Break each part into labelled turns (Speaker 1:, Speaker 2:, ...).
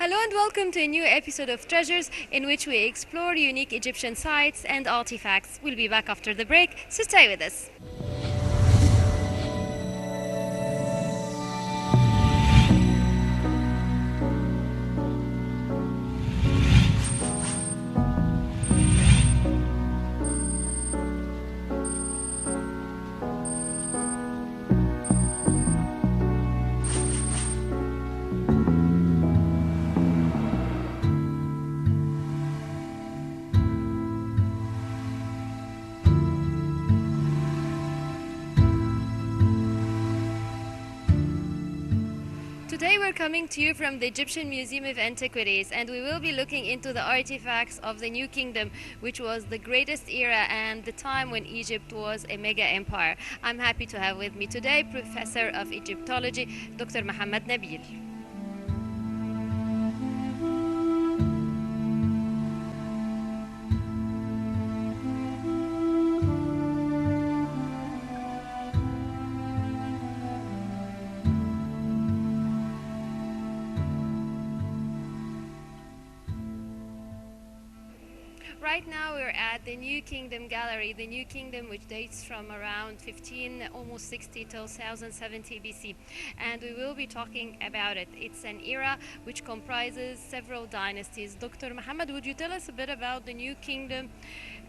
Speaker 1: Hello and welcome to a new episode of Treasures in which we explore unique Egyptian sites and artifacts. We'll be back after the break, so stay with us. Today we're coming to you from the Egyptian Museum of Antiquities, and we will be looking into the artifacts of the New Kingdom, which was the greatest era and the time when Egypt was a mega empire. I'm happy to have with me today Professor of Egyptology, Dr. Mohammed Nabil. Right now we're at the New Kingdom Gallery, the New Kingdom which dates from around 1560 till 1070 BC, and we will be talking about it. It's an era which comprises several dynasties. Dr. Muhammad, would you tell us a bit about the New Kingdom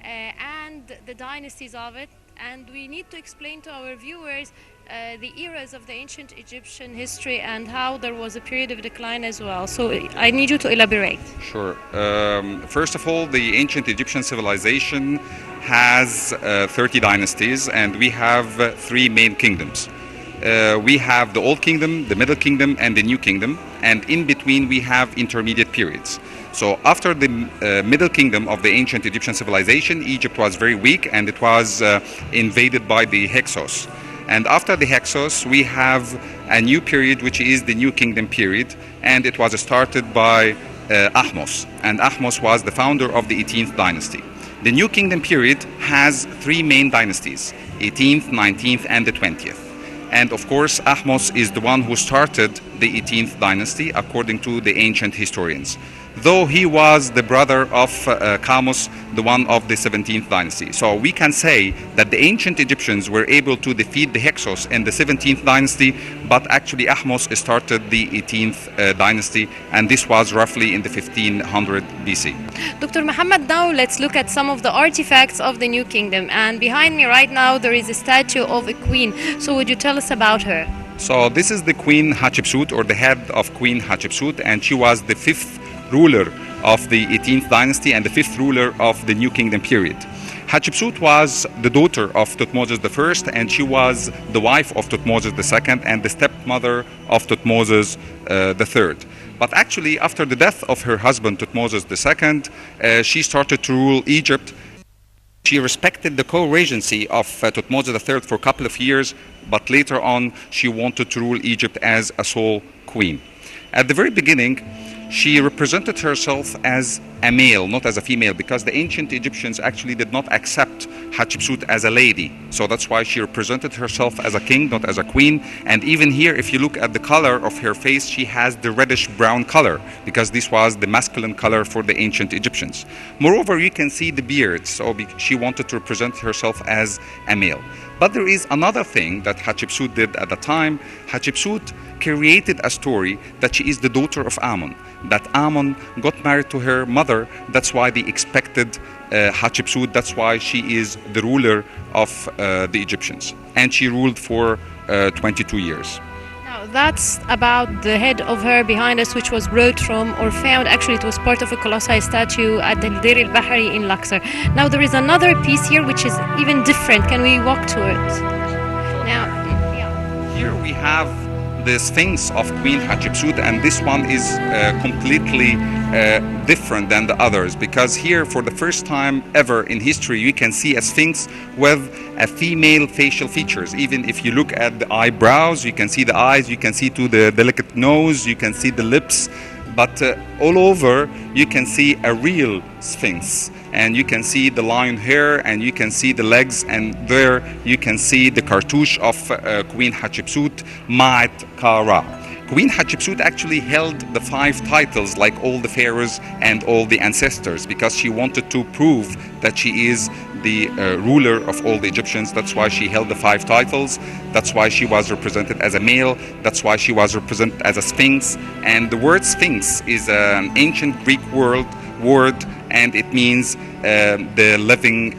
Speaker 1: and the dynasties of it? And we need to explain to our viewers the eras of the ancient Egyptian history and how there was a period of decline as well. So I need you to elaborate.
Speaker 2: Sure. First of all, the ancient Egyptian civilization has 30 dynasties, and we have three main kingdoms. We have the Old Kingdom, the Middle Kingdom, and the New Kingdom, and in between we have intermediate periods. So after the Middle Kingdom of the ancient Egyptian civilization, Egypt was very weak and it was invaded by the Hyksos. And after the Hyksos, we have a new period, which is the New Kingdom period, and it was started by Ahmose. And Ahmose was the founder of the 18th dynasty. The New Kingdom period has three main dynasties: 18th, 19th, and the 20th. And of course, Ahmose is the one who started the 18th dynasty, according to the ancient historians, though he was the brother of Kamose, the one of the 17th dynasty. So we can say that the ancient Egyptians were able to defeat the Hyksos in the 17th dynasty, but actually Ahmose started the 18th dynasty, and this was roughly in the 1500 BC.
Speaker 1: Dr. Muhammad, now let's look at some of the artifacts of the New Kingdom. And behind me right now there is a statue of a queen. So would you tell us about her?
Speaker 2: So this is the Queen Hatshepsut, or the head of Queen Hatshepsut, and she was the fifth ruler of the 18th dynasty and the fifth ruler of the New Kingdom period. Hatshepsut was the daughter of Thutmose I, and she was the wife of Thutmose II and the stepmother of Thutmose III. But actually, after the death of her husband Thutmose II, she started to rule Egypt. She respected the co-regency of Thutmose III for a couple of years, but later on she wanted to rule Egypt as a sole queen. At the very beginning, she represented herself as a male, not as a female, because the ancient Egyptians actually did not accept Hatshepsut as a lady. So that's why she represented herself as a king, not as a queen. And even here, if you look at the color of her face, she has the reddish brown color, because this was the masculine color for the ancient Egyptians. Moreover, you can see the beard, so she wanted to represent herself as a male. But there is another thing that Hatshepsut did at the time. Hatshepsut created a story that she is the daughter of Amun, that Amun got married to her mother. That's why they expected Hatshepsut. That's why she is the ruler of the Egyptians. And she ruled for 22 years.
Speaker 1: Now that's about the head of her behind us, which was brought from or found. Actually, it was part of a colossal statue at the Deir el-Bahari in Luxor. Now there is another piece here which is even different. Can we walk to it? Now, yeah.
Speaker 2: Here we have the Sphinx of Queen Hatshepsut, and this one is completely different than the others, because here for the first time ever in history you can see a Sphinx with a female facial features. Even if you look at the eyebrows, you can see the eyes, you can see to the delicate nose, you can see the lips, but all over you can see a real Sphinx, and you can see the lion hair, and you can see the legs, and there you can see the cartouche of Queen Hatshepsut, Ma'at Kara. Queen Hatshepsut actually held the 5 titles like all the pharaohs and all the ancestors because she wanted to prove that she is the ruler of all the Egyptians. That's why she held the 5 titles. That's why she was represented as a male. That's why she was represented as a sphinx. And the word sphinx is an ancient Greek word, and it means the living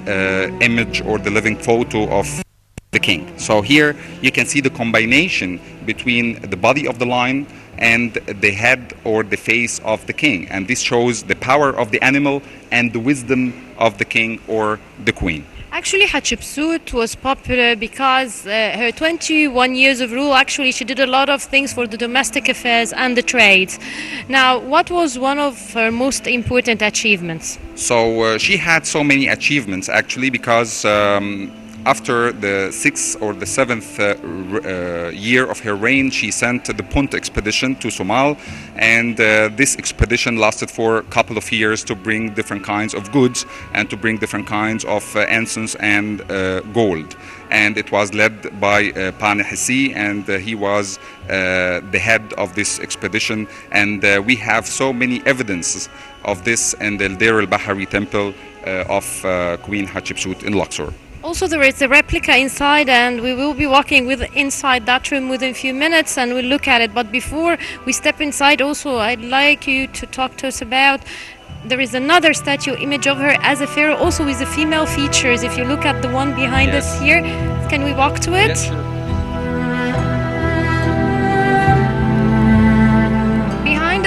Speaker 2: image or the living photo of the king. So here you can see the combination between the body of the lion and the head or the face of the king, and this shows the power of the animal and the wisdom of the king or the queen.
Speaker 1: Actually, Hatshepsut was popular because her 21 years of rule, actually, she did a lot of things for the domestic affairs and the trade. Now, what was one of her most important achievements?
Speaker 2: So she had so many achievements actually because after the 6th or the 7th year of her reign, she sent the Punt expedition to Somal, and this expedition lasted for a couple of years to bring different kinds of goods and to bring different kinds of incense and gold. And it was led by Pani Hissi, and he was the head of this expedition. And we have so many evidences of this in the Deir al-Bahari temple of Queen Hatshepsut in Luxor.
Speaker 1: Also, there is a replica inside, and we will be walking inside that room within a few minutes, and we'll look at it. But before we step inside, also, I'd like you to talk to us about. There is another statue image of her as a pharaoh, also with the female features. If you look at the one behind us here, can we walk to it?
Speaker 2: Yes, sure.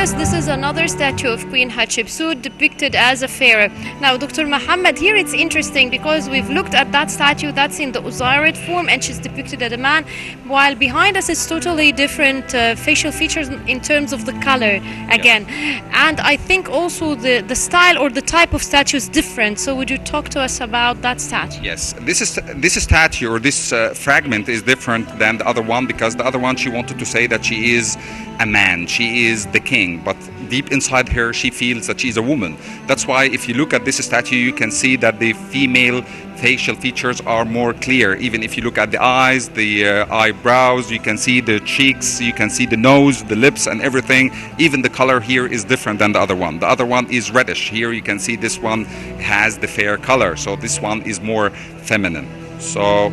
Speaker 1: This is another statue of Queen Hatshepsut depicted as a pharaoh. Now, Dr. Muhammad, here it's interesting because we've looked at that statue that's in the Osiris form and she's depicted as a man, while behind us it's totally different facial features in terms of the color again. And I think also the style or the type of statue is different. So would you talk to us about that statue?
Speaker 2: Yes, this statue or this fragment is different than the other one because the other one she wanted to say that she is a man, she is the king, but deep inside her she feels that she's a woman. That's why if you look at this statue you can see that the female facial features are more clear. Even if you look at the eyes, the eyebrows, you can see the cheeks, you can see the nose, the lips and everything. Even the color here is different than the other one. The other one is reddish. Here you can see this one has the fair color, so this one is more feminine. So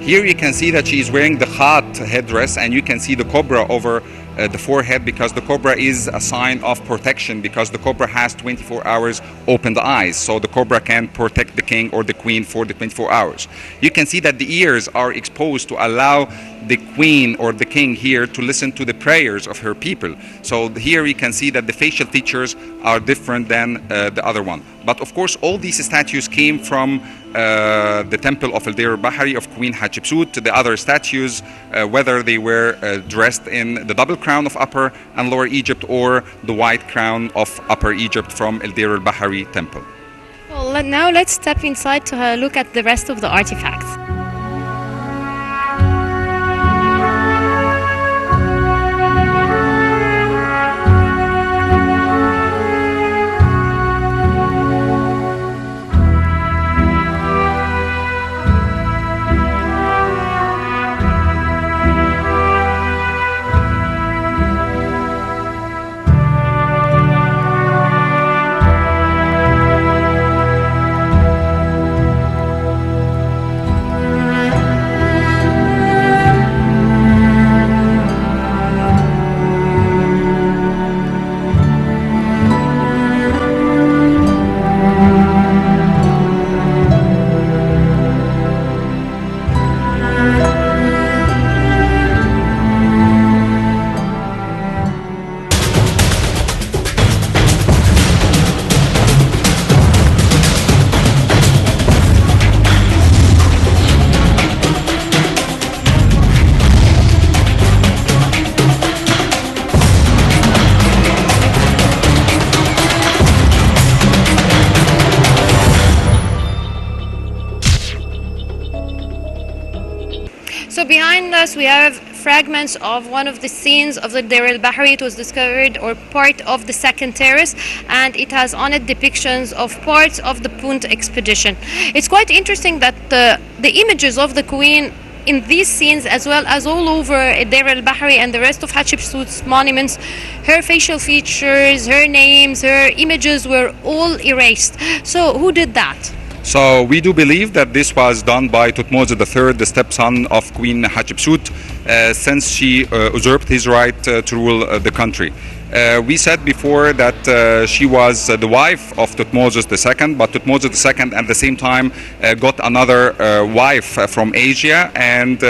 Speaker 2: here you can see that she is wearing the khat headdress, and you can see the cobra over the forehead because the cobra is a sign of protection, because the cobra has 24 hours opened eyes, so the cobra can protect the king or the queen for the 24 hours. You can see that the ears are exposed to allow the queen or the king here to listen to the prayers of her people. So here you can see that the facial features are different than the other one. But of course all these statues came from the temple of Deir al-Bahari of Queen Hatshepsut. The other statues, whether they were dressed in the double crown of Upper and Lower Egypt or the white crown of Upper Egypt from Deir al-Bahari temple.
Speaker 1: Well, now let's step inside to look at the rest of the artifacts. So behind us we have fragments of one of the scenes of the Deir al-Bahari. It was discovered or part of the second terrace, and it has on it depictions of parts of the Punt expedition. It's quite interesting that the images of the queen in these scenes, as well as all over Deir al-Bahri and the rest of Hatshepsut's monuments, her facial features, her names, her images were all erased. So who did that?
Speaker 2: So we do believe that this was done by Thutmose III, the stepson of Queen Hatshepsut, since she usurped his right to rule the country. We said before that she was the wife of Thutmose II, but Thutmose II at the same time got another wife from Asia, and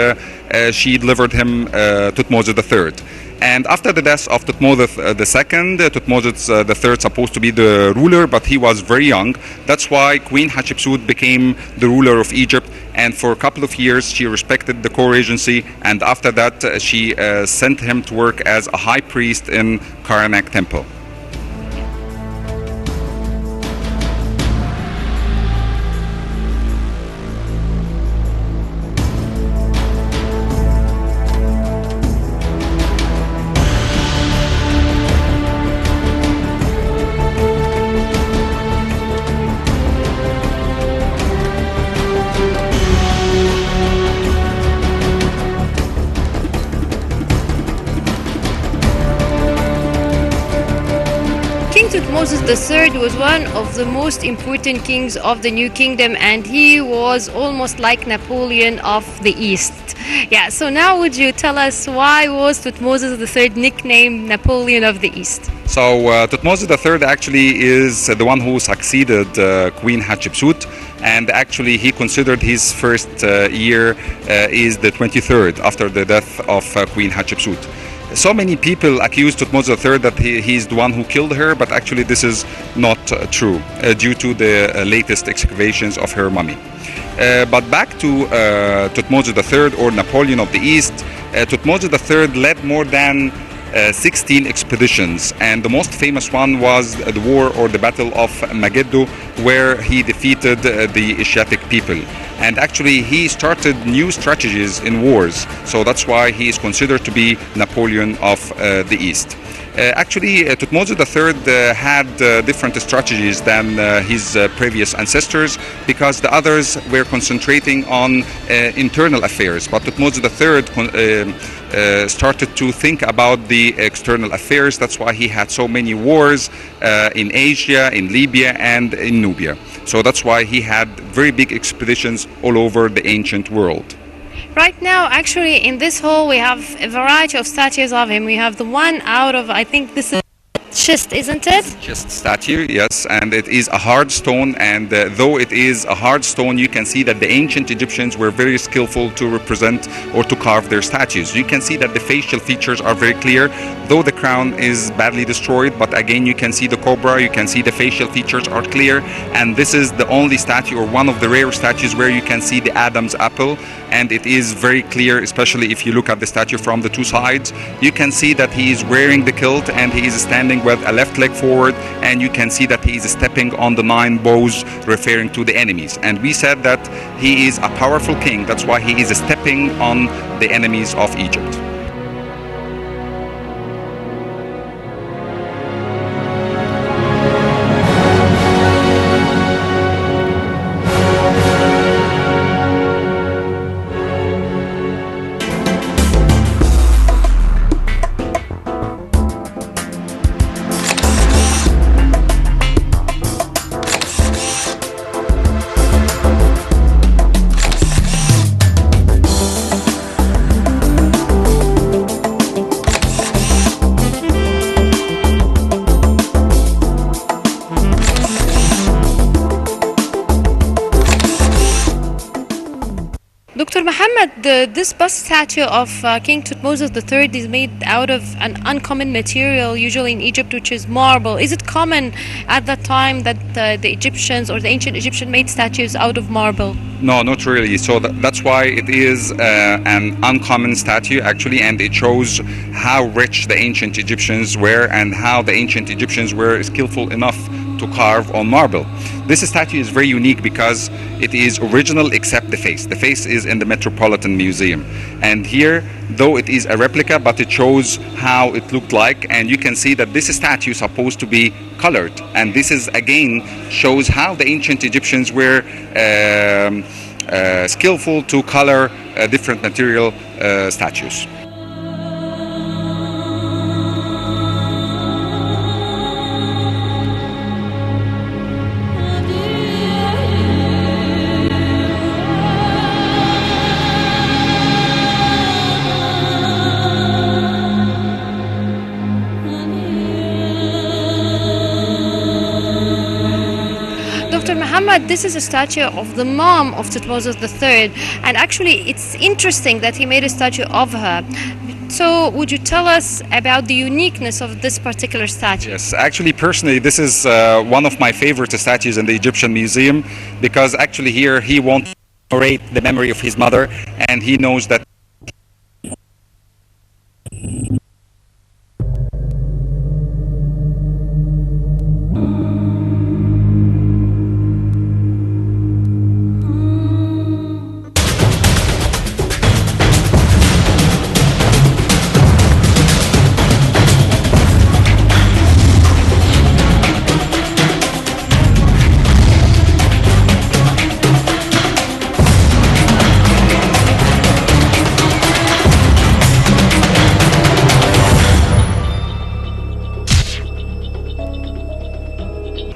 Speaker 2: she delivered him Thutmose III. And after the death of Thutmose II, Thutmose III supposed to be the ruler, but he was very young. That's why Queen Hatshepsut became the ruler of Egypt. And for a couple of years, she respected the co-regency. And after that, she sent him to work as a high priest in Karnak Temple.
Speaker 1: King Thutmose III was one of the most important kings of the New Kingdom, and he was almost like Napoleon of the East. Yeah, so now would you tell us why was Thutmose III nicknamed Napoleon of the East?
Speaker 2: So Thutmose III actually is the one who succeeded Queen Hatshepsut, and actually he considered his first year is the 23rd after the death of Queen Hatshepsut. So many people accuse Thutmose III that he's the one who killed her, but actually this is not true due to the latest excavations of her mummy. But back to Thutmose III, or Napoleon of the East, Thutmose III led more than 16 expeditions, and the most famous one was the war or the Battle of Megiddo, where he defeated the Asiatic people. And actually he started new strategies in wars, so that's why he is considered to be Napoleon of the East. Actually, Thutmose III had different strategies than his previous ancestors, because the others were concentrating on internal affairs, but Thutmose III started to think about the external affairs. That's why he had so many wars in Asia, in Libya, and in Nubia. So that's why he had very big expeditions all over the ancient world.
Speaker 1: Right now, actually, in this hall, we have a variety of statues of him. We have the one out of, I think this is chest, isn't it?
Speaker 2: Chest statue, yes, and it is a hard stone, and though it is a hard stone, you can see that the ancient Egyptians were very skillful to represent or to carve their statues. You can see that the facial features are very clear, though the crown is badly destroyed, but again you can see the cobra, you can see the facial features are clear, and this is the only statue, or one of the rare statues, where you can see the Adam's apple, and it is very clear, especially if you look at the statue from the two sides. You can see that he is wearing the kilt, and he is standing with a left leg forward, and you can see that he is stepping on the 9 bows, referring to the enemies. And we said that he is a powerful king, that's why he is stepping on the enemies of Egypt.
Speaker 1: Dr. Muhammad, this bust statue of King Thutmose III is made out of an uncommon material, usually in Egypt, which is marble. Is it common at that time that the Egyptians or the ancient Egyptian made statues out of marble?
Speaker 2: No, not really. So that's why it is an uncommon statue, actually, and it shows how rich the ancient Egyptians were and how the ancient Egyptians were skillful enough to carve on marble. This statue is very unique because it is original except the face. The face is in the Metropolitan Museum. And here, though it is a replica, but it shows how it looked like, and you can see that this statue is supposed to be colored. And this is again shows how the ancient Egyptians were skillful to color different material statues.
Speaker 1: Dr. Muhammad, this is a statue of the mom of Thutmose III, and actually it's interesting that he made a statue of her. So would you tell us about the uniqueness of this particular statue?
Speaker 2: Yes, actually, personally, this is one of my favorite statues in the Egyptian Museum, because actually here he won't commemorate the memory of his mother, and he knows that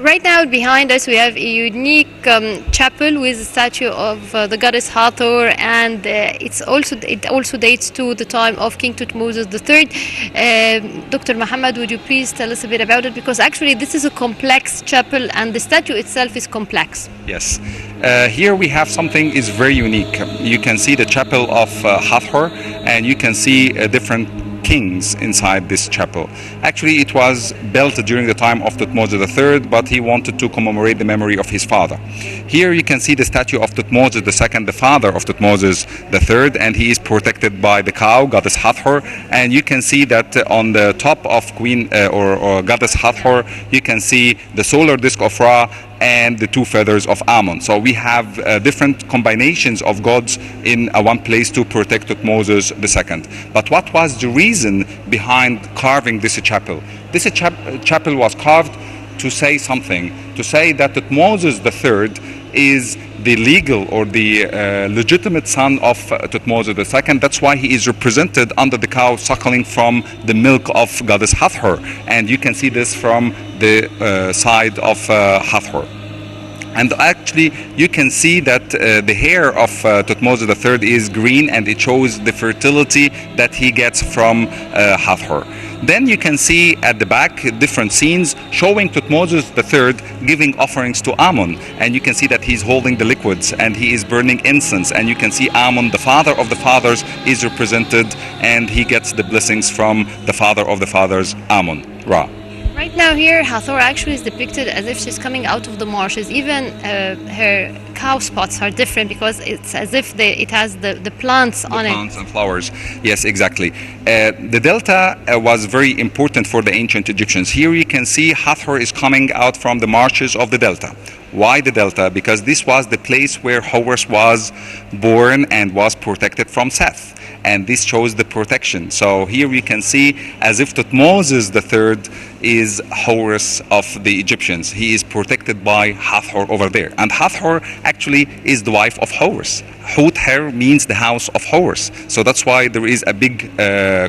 Speaker 1: Right now behind us we have a unique chapel with a statue of the goddess Hathor, and it also dates to the time of King Thutmose III. Dr. Muhammad, would you please tell us a bit about it, because actually this is a complex chapel and the statue itself is complex.
Speaker 2: yes. Here we have something is very unique. You can see the chapel of Hathor, and you can see different kings inside this chapel. Actually, it was built during the time of Thutmose III, but he wanted to commemorate the memory of his father. Here you can see the statue of Thutmose II, the father of Thutmose III, and he is protected by the cow, goddess Hathor. And you can see that on the top of Queen or goddess Hathor, you can see the solar disk of Ra and the two feathers of Ammon. So we have different combinations of gods in one place to protect Thutmose II. But what was the reason behind carving this chapel? This chapel was carved to say something, to say that Thutmose III is the legal or the legitimate son of Thutmose II. That's why he is represented under the cow suckling from the milk of goddess Hathor. And you can see this from the side of Hathor. And actually, you can see that the hair of Thutmose III is green, and it shows the fertility that he gets from Hathor. Then you can see at the back different scenes showing Thutmose III giving offerings to Ammon, and you can see that he's holding the liquids and he is burning incense, and you can see Ammon, the father of the fathers, is represented, and he gets the blessings from the father of the fathers, Ammon, Ra.
Speaker 1: Right now here, Hathor actually is depicted as if she's coming out of the marshes. Even her cow spots are different because it's as if it has the plants on it.
Speaker 2: Plants and flowers. Yes, exactly. The delta was very important for the ancient Egyptians. Here you can see Hathor is coming out from the marshes of the delta. Why the delta? Because this was the place where Horus was born and was protected from Seth. And this shows the protection. So here we can see as if Thutmose III is Horus of the Egyptians. He is protected by Hathor over there. And Hathor actually is the wife of Horus. Hut-Her means the house of Horus. So that's why there is a big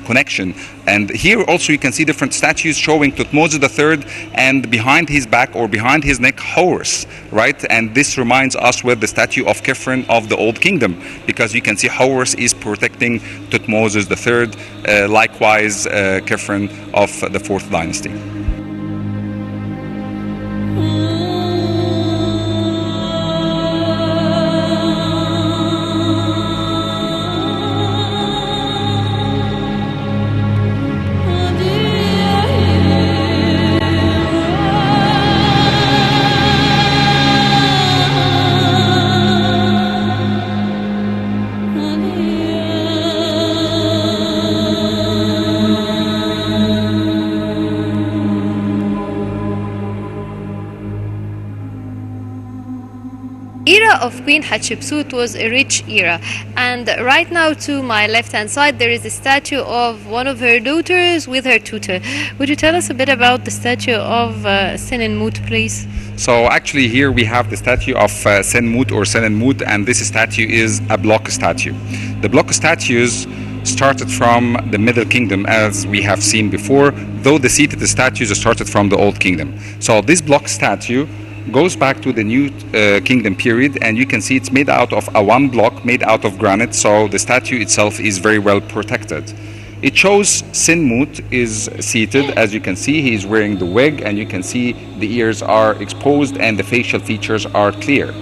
Speaker 2: connection. And here also you can see different statues showing Thutmose III and behind his back or behind his neck Horus, right? And this reminds us with the statue of Khephren of the Old Kingdom, because you can see Horus is protecting Thutmose III, likewise Khephren of the 4th dynasty.
Speaker 1: era of Queen Hatshepsut was a rich era, and right now to my left hand side there is a statue of one of her daughters with her tutor. Would you tell us a bit about the statue of Senenmut, please?
Speaker 2: So actually here we have the statue of Senmut or Senenmut, and this statue is a block statue. The block statues started from the Middle Kingdom, as we have seen before, though the seated statues started from the Old Kingdom. So this block statue goes back to the New Kingdom period, and you can see it's made out of a one block made out of granite, so the statue itself is very well protected. It shows Senmut is seated. As you can see, he is wearing the wig, and you can see the ears are exposed and the facial features are clear.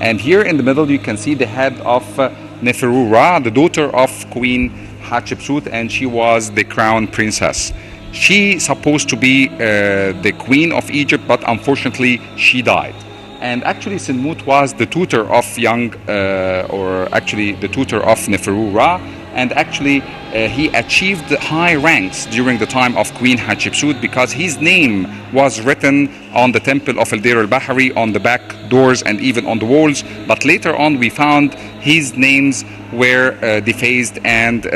Speaker 2: And here in the middle you can see the head of Neferu Ra, the daughter of Queen Hatshepsut, and she was the crown princess. She supposed to be the queen of Egypt, but unfortunately she died. And actually Senmut was the tutor of the tutor of Neferu Ra, and actually he achieved high ranks during the time of Queen Hatshepsut because his name was written on the temple of El Deir al-Bahari, on the back doors and even on the walls. But later on we found his names were defaced and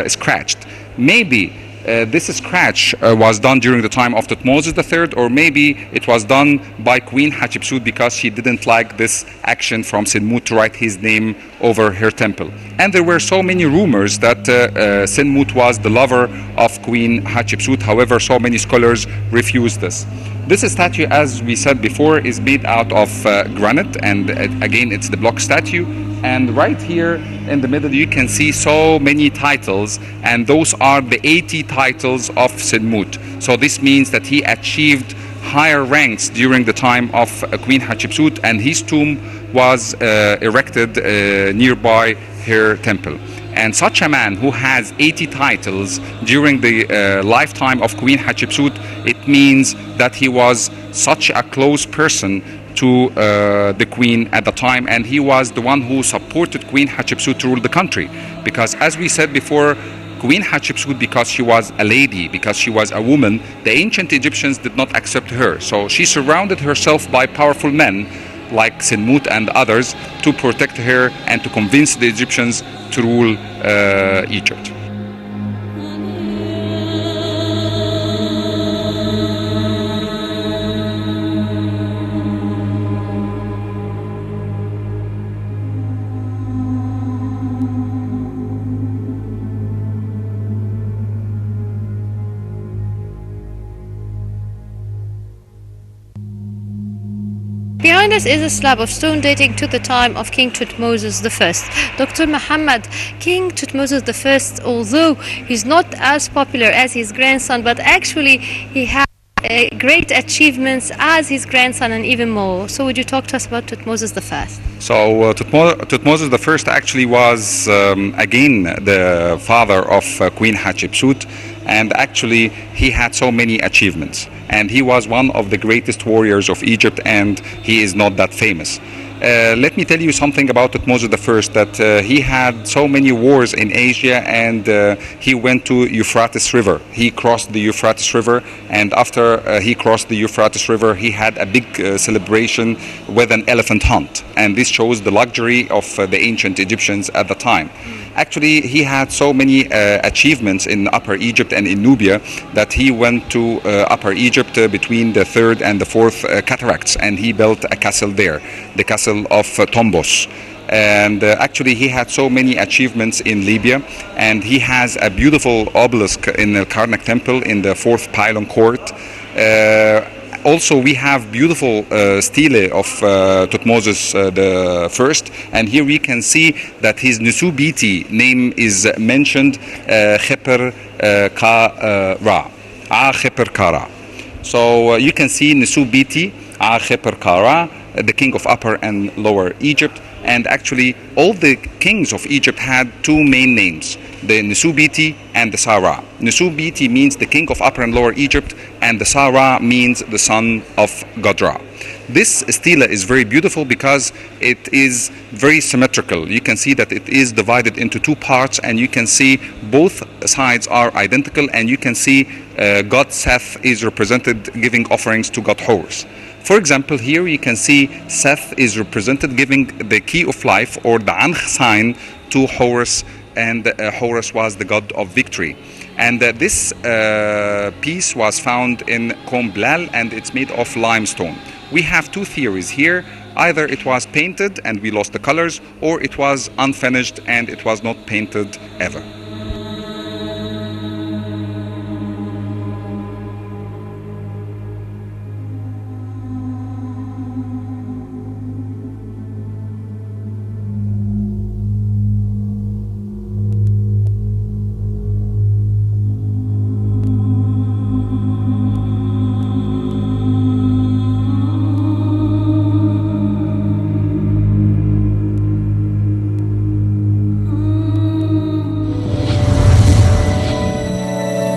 Speaker 2: scratched. Maybe this scratch was done during the time of Thutmose III, or maybe it was done by Queen Hatshepsut because she didn't like this action from Senmut to write his name over her temple. And there were so many rumors that Senmut was the lover of Queen Hatshepsut. However, so many scholars refused this. This statue, as we said before, is made out of granite, and again it's the block statue. And right here in the middle you can see so many titles, and those are the 80 titles of Senmut. So this means that he achieved higher ranks during the time of Queen Hatshepsut, and his tomb was erected nearby her temple. And such a man who has 80 titles during the lifetime of Queen Hatshepsut, it means that he was such a close person to the queen at the time, and he was the one who supported Queen Hatshepsut to rule the country. Because as we said before, Queen Hatshepsut, because she was a lady, because she was a woman, the ancient Egyptians did not accept her. So she surrounded herself by powerful men like Senmut and others to protect her and to convince the Egyptians to rule Egypt.
Speaker 1: Behind us is a slab of stone dating to the time of King Thutmose I. Dr. Muhammad, King Thutmose I, although he's not as popular as his grandson, but actually he had great achievements as his grandson and even more. So would you talk to us about Thutmose I?
Speaker 2: So Thutmose I actually was again the father of Queen Hatshepsut, and actually he had so many achievements, and he was one of the greatest warriors of Egypt, and he is not that famous. Let me tell you something about Thutmose I, that he had so many wars in Asia, and he went to Euphrates River. He crossed the Euphrates River, and after he crossed the Euphrates River, he had a big celebration with an elephant hunt, and this shows the luxury of the ancient Egyptians at the time. Actually, he had so many achievements in Upper Egypt and in Nubia that he went to Upper Egypt between the 3rd and the 4th cataracts, and he built a castle there, the castle of Tombos. And actually he had so many achievements in Libya, and he has a beautiful obelisk in the Karnak temple in the 4th pylon court. Also, we have beautiful stele of Thutmose I, and here we can see that his Nusubiti name is mentioned, Khepr Ka Ra, Khepr Kara. So you can see Nusubiti, Khepr Kara, the king of Upper and Lower Egypt. And actually all the kings of Egypt had two main names, the Nusubiti and the Sara. Nusubiti means the king of Upper and Lower Egypt, and the Sara means the son of God Ra. This stela is very beautiful because it is very symmetrical. You can see that it is divided into two parts, and you can see both sides are identical, and you can see God Seth is represented giving offerings to God Horus. For example, here you can see Seth is represented giving the key of life, or the Ankh sign, to Horus, and Horus was the god of victory. And this piece was found in Qom Blal, and it's made of limestone. We have two theories here. Either it was painted and we lost the colors, or it was unfinished and it was not painted ever.